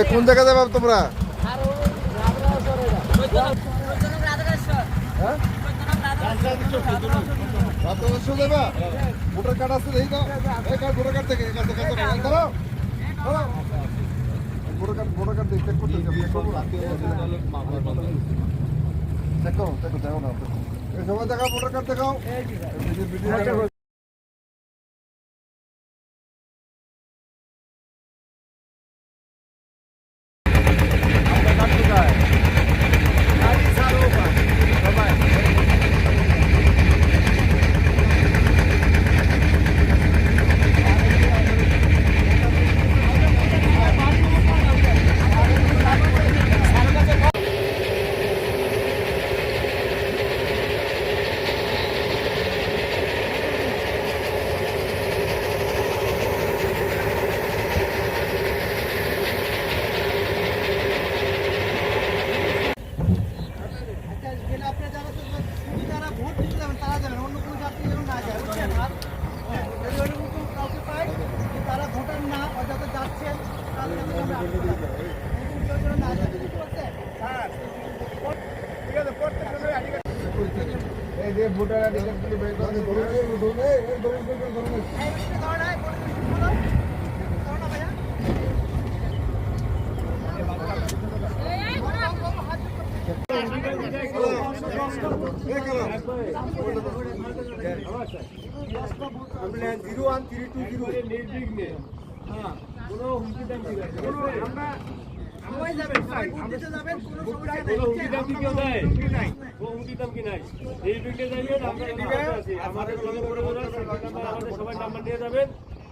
কোন জায়গা যাবে তোমরা? ভোটার কার্ড আছে দেখি তো, ভোটার কার্ড থেকে ভোটার কার্ড চেক করতে দেখো না সবাই দেখাও, ভোটার কার্ড দেখাও।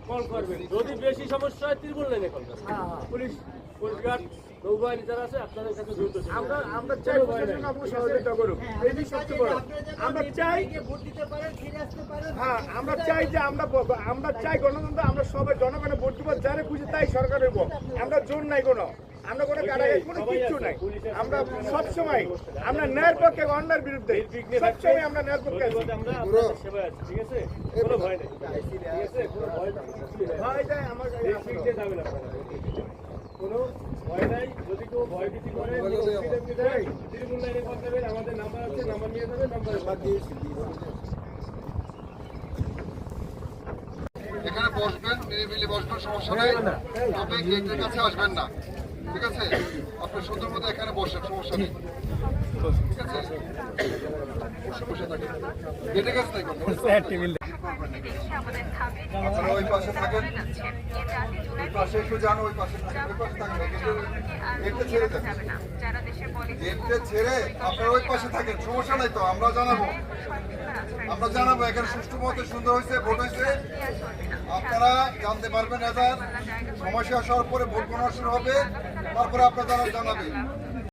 কল করবেন। যদি বেশি সমস্যা হয় ত্রিপুল লাইনে কল করবেন। পুলিশ কোস্টগার্ড নৌবাহিনী যারা আছে আপনাদের সাথে জড়িত। আমরা চাই প্রশাসন আপনার সহযোগিতা করুক, এই সবচেয়ে বড়। আমরা চাই ভোট দিতে পারেন, ফিরে আসতে পারেন। হ্যাঁ, আমরা চাই যে আমরা চাই গণতন্ত্র, আমরা সবাই জনগণে ভোট দিব, যারা খুশি তাই সরকার হইব। আমরা জোর নাই কোনো, আমরা কোনো কারাগার কোনো কিচ্ছু নাই। আমরা সবসময় আমরা ন্যায়ের পক্ষে, অন্যায়ের বিরুদ্ধে সবসময় আমরা ন্যায়ের পক্ষে আছি। আমরা আপনাদের সেবায় আছি, ঠিক আছে? কোনো ভয় নেই, ঠিক আছে? কোনো ভয় নাই, আমার যাবে না, কোনো ভয় নাই। যদি কেউ ভয় ভীতি করে তৃণমূল লাইনে কল করবেন, আমাদের নাম্বার আছে, নাম্বার নিয়ে যাবেন, নাম্বারে বাদ দিয়েছি। এখানে বসবেন, মিলে বসবেন, সমস্যা নেই। আপনি গেটের কাছে আসবেন না, ঠিক আছে? আপনি সুন্দর মতো এখানে বসেন, সমস্যা নেই, ঠিক আছে? বসে থাকেন, গেটের কাছে থাকবেন। আপনারা ওই পাশে থাকেন, ওই পাশে একটু যান, ওই পাশে থাকেন, ওই পাশে থাকেন। গেটটা ছেড়ে দেন, গেটটা ছেড়ে আপনারা ওই পাশে থাকেন, সমস্যা নাই তো। আমরা জানাবো এখানে সুষ্ঠু মতে সুন্দর হয়েছে, ভোট হয়েছে। আপনারা জানতে পারবেন, এবার সময় শেষ হওয়ার পরে ভোট গণনা শুরু হবে, তারপরে আপনারা জানাবেন।